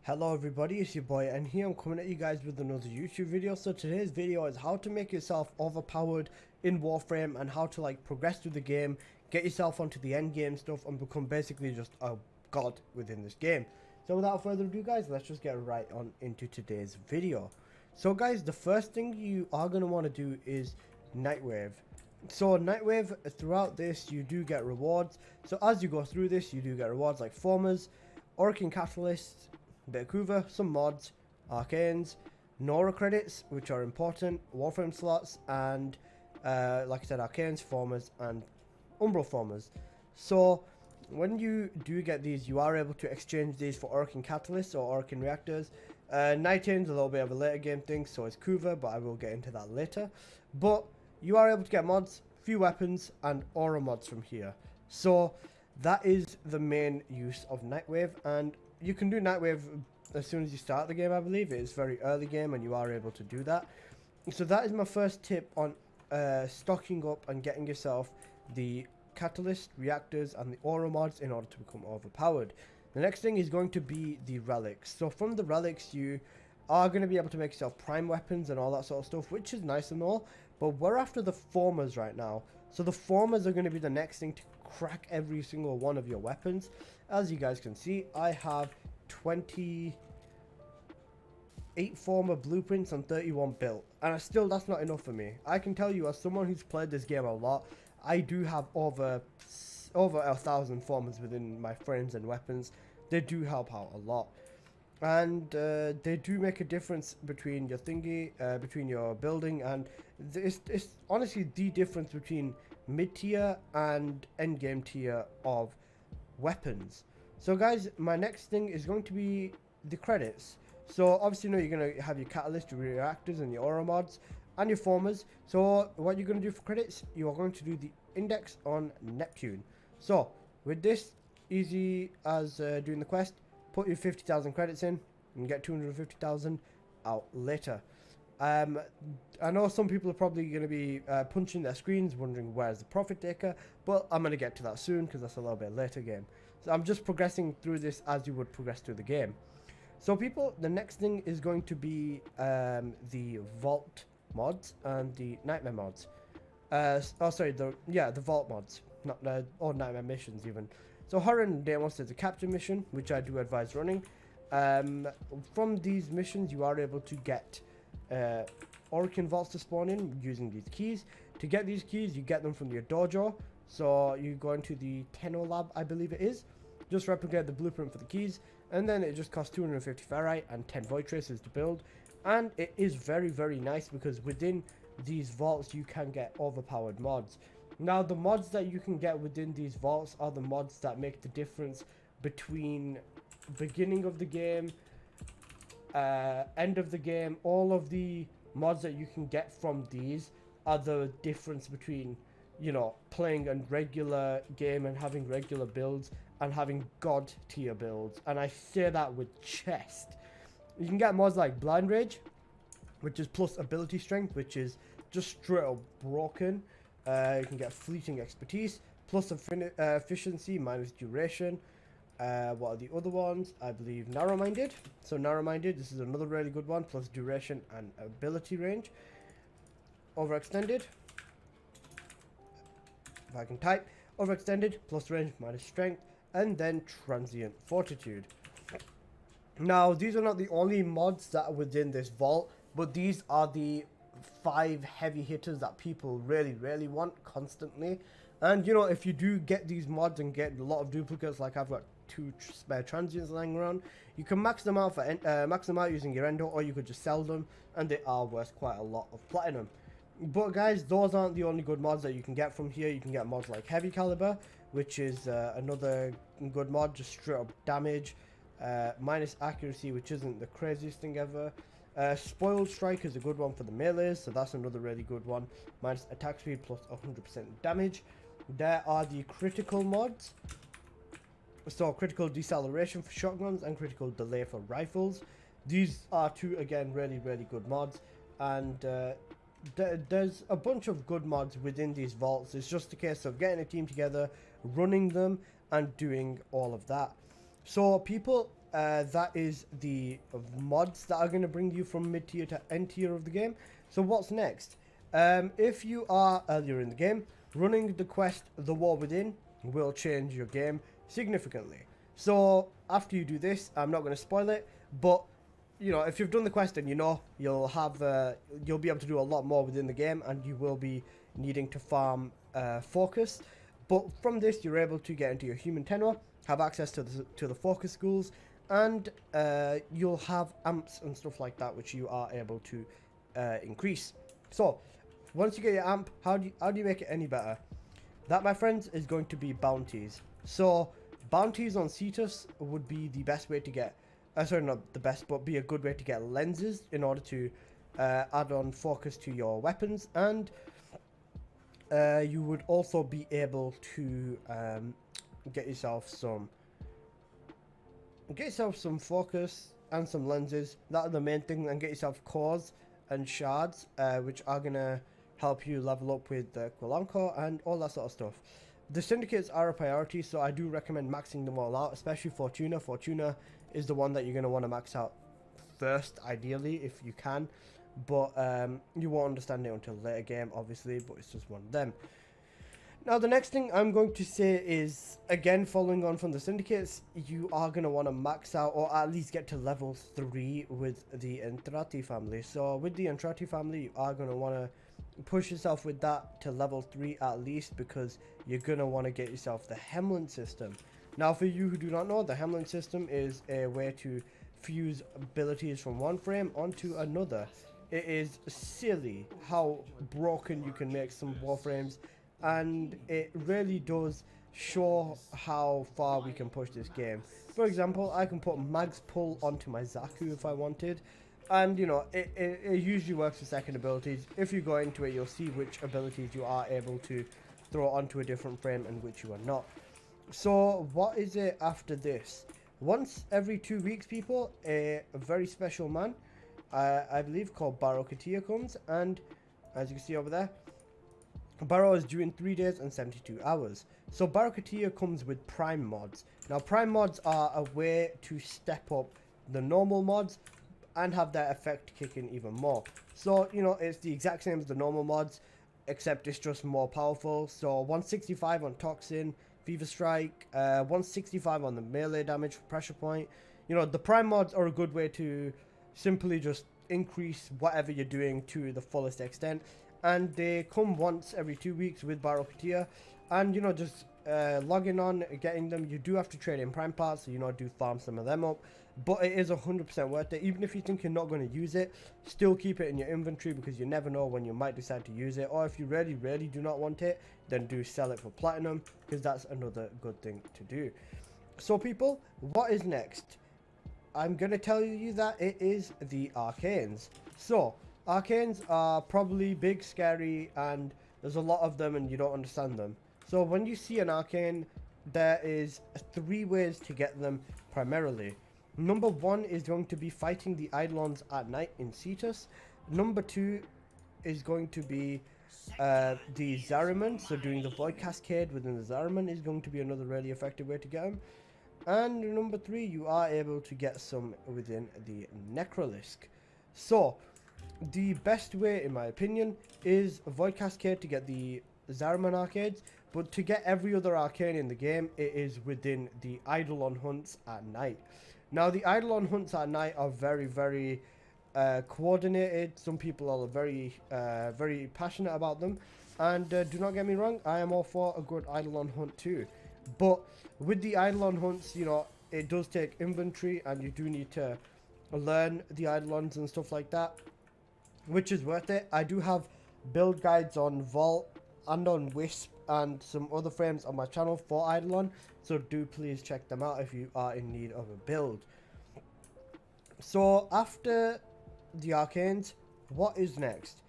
Hello everybody, it's your boy and here I'm coming at you guys with another YouTube video. So today's video is how to make yourself overpowered in Warframe and how to like progress through the game, get yourself onto the end game stuff and become basically just a god within this game. So without further ado guys, let's just get right on into today's video. So guys, the first thing you are going to want to do is Nightwave. So Nightwave, throughout this you do get rewards. So as you go through this you do get rewards like Formas, Arcane Catalysts, bit of Kuva, some mods, arcanes, Nora credits, which are important, Warframe slots, and like I said, arcanes, formas, and umbral formas. So when you do get these, you are able to exchange these for Arcane catalysts or Arcane reactors. Nightaine's a little bit of a later game thing, so is Kuva, but I will get into that later. But you are able to get mods, few weapons, and aura mods from here. So that is the main use of Nightwave, and you can do Nightwave as soon as you start the game, I believe. It is very early game and you are able to do that. So that is my first tip on stocking up and getting yourself the catalyst, reactors and the aura mods in order to become overpowered. The next thing is going to be the relics. So from the relics you are going to be able to make yourself prime weapons and all that sort of stuff, which is nice and all, but we're after the formas right now. So the formas are going to be the next thing to crack every single one of your weapons. As you guys can see, I have 28 Forma blueprints and 31 built, and that's not enough for me. I can tell you, as someone who's played this game a lot, I do have over 1,000 formas within my frames and weapons. They do help out a lot, and they do make a difference between your thingy, between your building, and it's honestly the difference between mid-tier and endgame tier of weapons. So guys, my next thing is going to be the credits. So obviously, you know, you're going to have your catalyst, your reactors, and your aura mods, and your formas. So what you're going to do for credits, you are going to do the index on Neptune. So with this, easy as doing the quest, put your 50,000 credits in and get 250,000 out later. I know some people are probably going to be punching their screens wondering where's the profit taker, but I'm going to get to that soon because that's a little bit later game. So I'm just progressing through this as you would progress through the game. So people, the next thing is going to be the vault mods and the nightmare mods. The vault mods, not or nightmare missions even. So Horror and Demos is a capture mission, which I do advise running. From these missions, you are able to get Arcane vaults to spawn in using these keys. To get these keys, you get them from your dojo. So you go into the Tenno lab, I believe it is. Just replicate the blueprint for the keys, and then it just costs 250 ferrite and 10 void traces to build. And it is very, very nice because within these vaults you can get overpowered mods. Now the mods that you can get within these vaults are the mods that make the difference between beginning of the game, end of the game. All of the mods that you can get from these are the difference between, you know, playing a regular game and having regular builds and having god tier builds. And I say that with chest. You can get mods like Blind Rage, which is plus ability strength, which is just straight up broken. You can get fleeting expertise, plus efficiency minus duration. What are the other ones? I believe narrow-minded. So narrow-minded, this is another really good one, plus duration and ability range. Overextended, if I can type, overextended, plus range minus strength, and then transient fortitude. Now these are not the only mods that are within this vault, but these are the 5 heavy hitters that people really want constantly. And you know, if you do get these mods and get a lot of duplicates, like I've got 2 spare transients lying around, you can max them out using your endo, or you could just sell them, and they are worth quite a lot of platinum. But guys, those aren't the only good mods that you can get from here. You can get mods like Heavy Caliber, which is another good mod, just straight up damage, minus accuracy, which isn't the craziest thing ever. Spoiled Strike is a good one for the melees, so that's another really good one, minus attack speed plus 100% damage. There are the critical mods, so critical deceleration for shotguns and critical delay for rifles. These are 2 again really good mods, and there's a bunch of good mods within these vaults. It's just a case of getting a team together, running them, and doing all of that. So people, that is the mods that are going to bring you from mid tier to end tier of the game. So what's next? If you are earlier in the game, running the quest The War Within will change your game significantly. So after you do this, I'm not going to spoil it, but you know, if you've done the quest, then you know you'll be able to do a lot more within the game, and you will be needing to farm focus. But from this, you're able to get into your human tenor, have access to the focus schools, and you'll have amps and stuff like that, which you are able to increase. So once you get your amp, how do you make it any better? That, my friends, is going to be bounties. So bounties on Cetus would be the best way to get, sorry, not the best, but be a good way to get lenses in order to add on focus to your weapons. And you would also be able to get yourself some focus and some lenses. That are the main thing. And get yourself cores and shards, which are gonna help you level up with the Qualanco and all that sort of stuff. The syndicates are a priority, so I do recommend maxing them all out, especially Fortuna. Fortuna is the one that you're going to want to max out first, ideally, if you can. But you won't understand it until later game, obviously, but it's just one of them. Now, the next thing I'm going to say is, again, following on from the syndicates, you are going to want to max out, or at least get to level 3 with the Entrati family. So with the Entrati family, you are going to want to push yourself with that to level 3 at least, because you're going to want to get yourself the Hemland system. Now, for you who do not know, the Hemland system is a way to fuse abilities from one frame onto another. It is silly how broken you can make some Warframes, and it really does show how far we can push this game. For example, I can put Mag's Pull onto my Zaku if I wanted, and you know, it usually works for second abilities. If you go into it, you'll see which abilities you are able to throw onto a different frame and which you are not. So what is it after this? Once every 2 weeks, people, a very special man, I believe called Baro Katia, comes, and as you can see over there, Baro is due in 3 days and 72 hours. So Baro Katia comes with prime mods. Now prime mods are a way to step up the normal mods and have their effect kick in even more. So, you know, it's the exact same as the normal mods, except it's just more powerful. So 165 on Toxin, Fever Strike, 165 on the melee damage for Pressure Point. You know, the prime mods are a good way to simply just increase whatever you're doing to the fullest extent. And they come once every 2 weeks with Baro Katia. And, you know, just logging on, getting them. You do have to trade in prime parts, so, you know, do farm some of them up. But it is 100% worth it. Even if you think you're not going to use it, still keep it in your inventory, because you never know when you might decide to use it. Or if you really, really do not want it, then do sell it for platinum, because that's another good thing to do. So people, what is next? I'm going to tell you that it is the arcanes. So, arcanes are probably big, scary, and there's a lot of them and you don't understand them. So when you see an arcane, there is 3 ways to get them primarily. Number 1 is going to be fighting the Eidolons at night in Cetus. Number 2 is going to be the Zariman, so doing the Void Cascade within the Zariman is going to be another really effective way to get them. And number 3, you are able to get some within the Necrolisk. So, the best way, in my opinion, is Void Cascade to get the Zariman arcades, but to get every other arcane in the game, it is within the Eidolon hunts at night. Now, the Eidolon hunts at night are very, very coordinated. Some people are very, very passionate about them. And do not get me wrong, I am all for a good Eidolon hunt too. But with the Eidolon hunts, you know, it does take inventory, and you do need to learn the Eidolons and stuff like that, which is worth it. I do have build guides on Vault and on Wisp and some other frames on my channel for Eidolon, so do please check them out if you are in need of a build. So after the arcanes, what is next?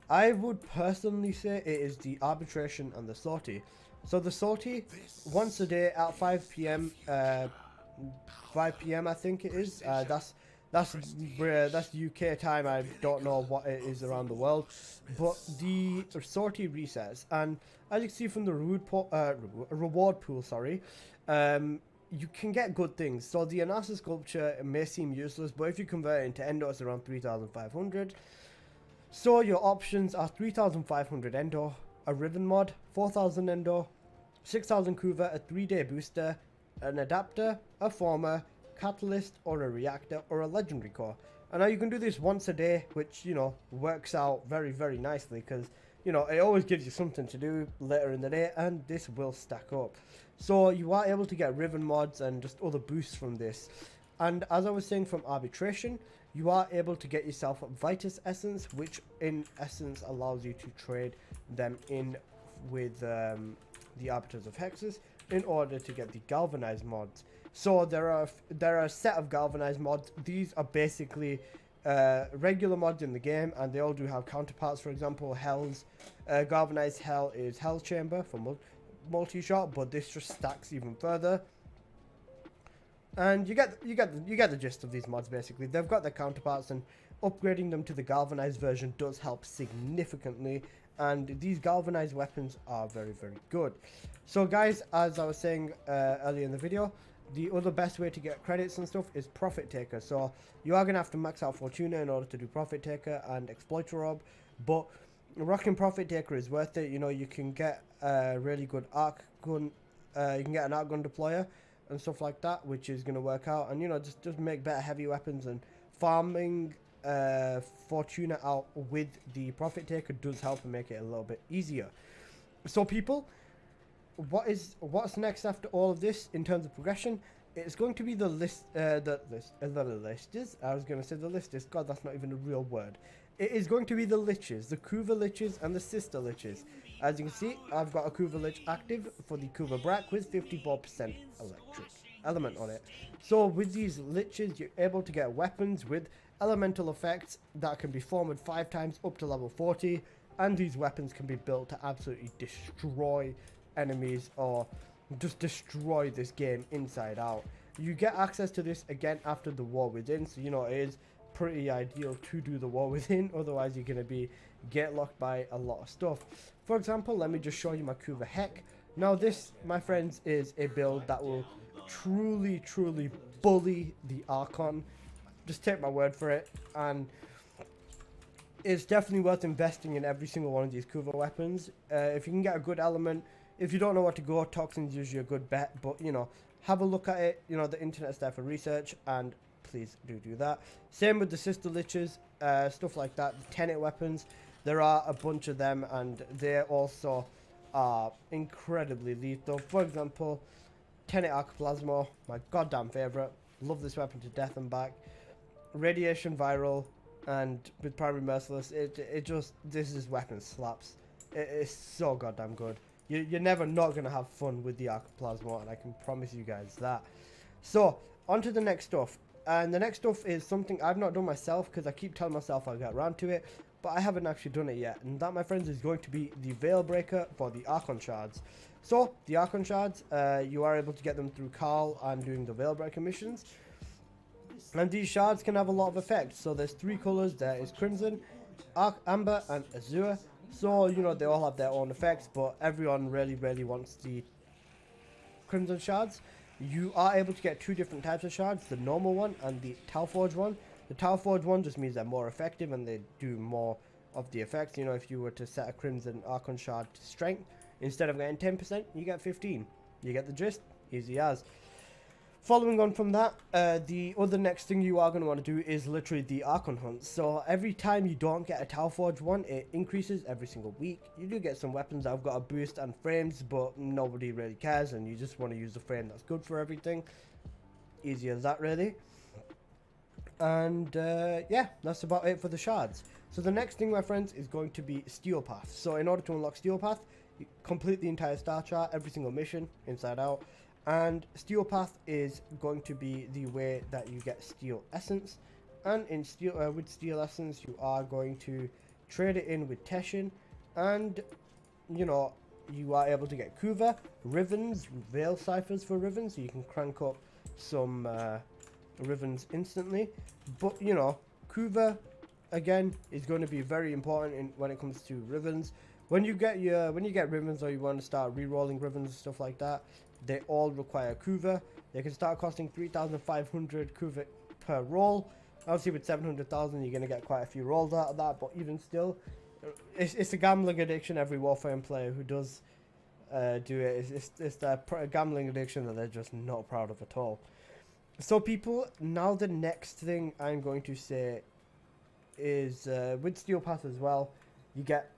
I would personally say it is the Arbitration and the Sortie. So the Sortie, once a day at 5 PM, 5 PM I think it is. That's UK time. I don't know what it is around the world, but the Sortie resets, and as you can see from the reward pool, sorry, you can get good things. So the Anasa sculpture may seem useless, but if you convert it into Endo, it's around 3,500. So your options are 3,500 Endo, a Riven mod, 4,000 Endo, 6,000 Kuva, a 3-day booster, an adapter, a Forma, catalyst, or a reactor, or a legendary core. And now you can do this once a day, which, you know, works out very, very nicely, because, you know, it always gives you something to do later in the day, and this will stack up. So you are able to get Riven mods and just other boosts from this. And as I was saying from Arbitration, you are able to get yourself Vitus Essence, which in essence allows you to trade them in with the Arbiters of Hexes in order to get the Galvanized mods. So there are a set of Galvanized mods. These are basically regular mods in the game, and they all do have counterparts. For example, Hell's Galvanized Hell is Hell Chamber for multi-shot, but this just stacks even further. And you get the gist of these mods. Basically, they've got their counterparts, and upgrading them to the Galvanized version does help significantly. And these galvanized weapons are very, very good. So guys, as I was saying earlier in the video, the other best way to get credits and stuff is Profit Taker. So you are going to have to max out Fortuna in order to do Profit Taker and Exploiter Orb, but rocking Profit Taker is worth it. You know, you can get a really good arc gun, you can get an arc gun deployer and stuff like that, which is going to work out. And, you know, just make better heavy weapons, and farming Fortuna out with the Profit Taker does help and make it a little bit easier. So people, what's next after all of this in terms of progression? It's going to be the list, the liches. I was going to say the listis. God, that's not even a real word. It is going to be the liches, the Kuva liches and the sister liches. As you can see, I've got a Kuva lich active for the Kuva Brack with 54% electric element on it. So with these liches, you're able to get weapons with elemental effects that can be formed 5 times up to level 40, and these weapons can be built to absolutely destroy enemies or just destroy this game inside out. You get access to this again after the War Within, so you know it is pretty ideal to do the War Within, otherwise you're going to get locked by a lot of stuff. For example, let me just show you my Kuva Heck. Now this, my friends, is a build that will truly bully the Archon. Just take my word for it, and it's definitely worth investing in every single one of these Kuva weapons. If you can get a good element, if you don't know what to go, Toxin's usually a good bet, but you know, have a look at it. You know, the internet's there for research, and please do that. Same with the sister liches, stuff like that. The Tenet weapons, there are a bunch of them, and they also are incredibly lethal. For example, Tenet Arcoplasma, my goddamn favorite. Love this weapon to death and back. Radiation Viral, and with Primary Merciless, this weapon slaps. It is so goddamn good. You're never not going to have fun with the Arcoplasma, and I can promise you guys that. So, on to the next stuff. And the next stuff is something I've not done myself, because I keep telling myself I'll get around to it, but I haven't actually done it yet. And that, my friends, is going to be the Veil Breaker for the Archon shards. So, the Archon shards, you are able to get them through Carl and doing the Veil Breaker missions. And these shards can have a lot of effects. So there's 3 colors. There is Crimson, Amber, and Azure. So, you know, they all have their own effects, but everyone really wants the Crimson shards. You are able to get 2 different types of shards, the normal one and the Talforge one. The Talforge one just means they're more effective and they do more of the effects. You know, if you were to set a Crimson Archon shard to strength, instead of getting 10%, you get 15. You get the gist? Easy as. Following on from that, the other next thing you are going to want to do is literally the Archon hunt. So every time you don't get a Talforge one, it increases every single week. You do get some weapons that have got a boost and frames, but nobody really cares, and you just want to use the frame that's good for everything. Easy as that, really. And yeah, that's about it for the shards. So the next thing, my friends, is going to be Steel Path. So in order to unlock Steel Path, you complete the entire star chart, every single mission, inside out. And Steel Path is going to be the way that you get Steel Essence. And in with Steel Essence, you are going to trade it in with Teshin. And, you know, you are able to get Kuva, Rivens, Veil Ciphers for Rivens. So you can crank up some Rivens instantly. But, you know, Kuva, again, is going to be very important when it comes to Rivens. When you get Rivens, or you want to start re-rolling Rivens and stuff like that, they all require Kuva. They can start costing 3,500 Kuva per roll. Obviously with 700,000 you're going to get quite a few rolls out of that, but even still, it's a gambling addiction. Every Warframe player who does do it, it's that gambling addiction that they're just not proud of at all. So people, now the next thing I'm going to say is with Steel Pass as well, you get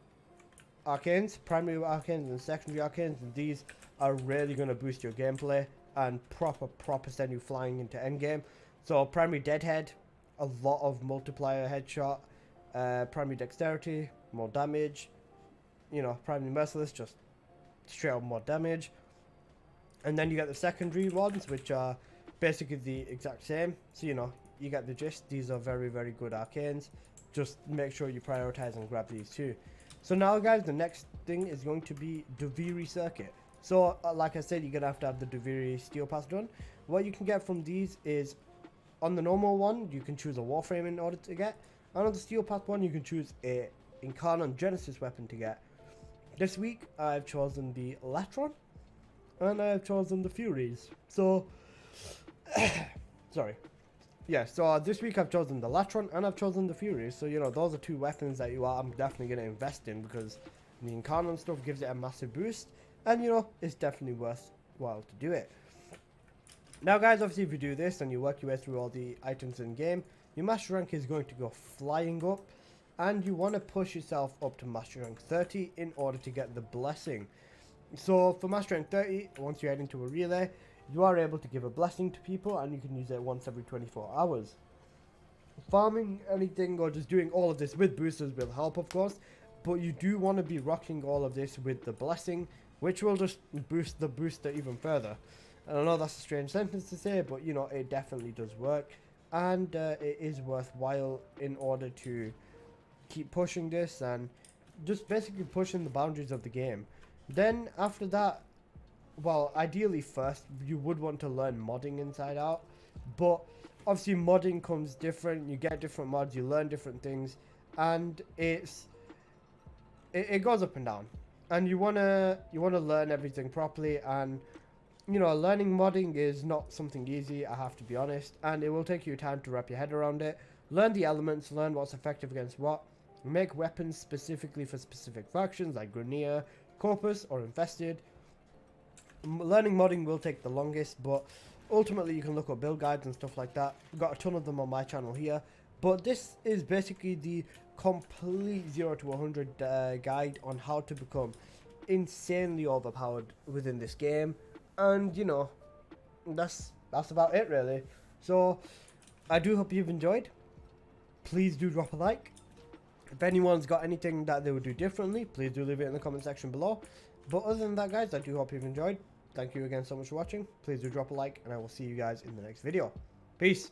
arcanes, primary arcanes and secondary arcanes, and these are really going to boost your gameplay and proper send you flying into endgame. So primary deadhead, a lot of multiplier headshot, primary dexterity, more damage, you know, primary merciless, just straight up more damage. And then you get the secondary ones, which are basically the exact same. So, you know, you get the gist. These are very, very good arcanes. Just make sure you prioritize and grab these too. So now, guys, the next thing is going to be Duviri Circuit. So, like I said, you're going to have the Duviri Steel Pass done. What you can get from these is, on the normal one, you can choose a Warframe in order to get. And on the Steel Pass one, you can choose a Incarnon Genesis weapon to get. This week, I've chosen the Latron. And I've chosen the Furies. So, sorry. Yeah, so this week I've chosen the Latron and I've chosen the Furies. So, you know, those are two weapons that I'm definitely going to invest in, because the Incarnon stuff gives it a massive boost. And, you know, it's definitely worthwhile to do it. Now, guys, obviously if you do this and you work your way through all the items in game, your master rank is going to go flying up. And you want to push yourself up to master rank 30 in order to get the blessing. So for master rank 30, once you head into a relay, you are able to give a blessing to people, and you can use it once every 24 hours. Farming anything or just doing all of this with boosters will help, of course, but you do want to be rocking all of this with the blessing, which will just boost the booster even further. And I know that's a strange sentence to say, but you know, it definitely does work, and it is worthwhile in order to keep pushing this and just basically pushing the boundaries of the game. Then after that, well, ideally first you would want to learn modding inside out, but obviously modding comes different. You get different mods, you learn different things, and it goes up and down, and you wanna learn everything properly. And you know, learning modding is not something easy, I have to be honest, and it will take you time to wrap your head around it. Learn the elements, learn what's effective against what, make weapons specifically for specific factions like Grenier, Corpus, or Infested. Learning modding will take the longest, but ultimately you can look up build guides and stuff like that. I've got a ton of them on my channel here, but this is basically the complete 0 to 100 guide on how to become insanely overpowered within this game. And you know, that's about it really. So I do hope you've enjoyed. Please do drop a like. If anyone's got anything that they would do differently, please do leave it in the comment section below. But other than that, guys, I do hope you've enjoyed. Thank you again so much for watching. Please do drop a like, and I will see you guys in the next video. Peace.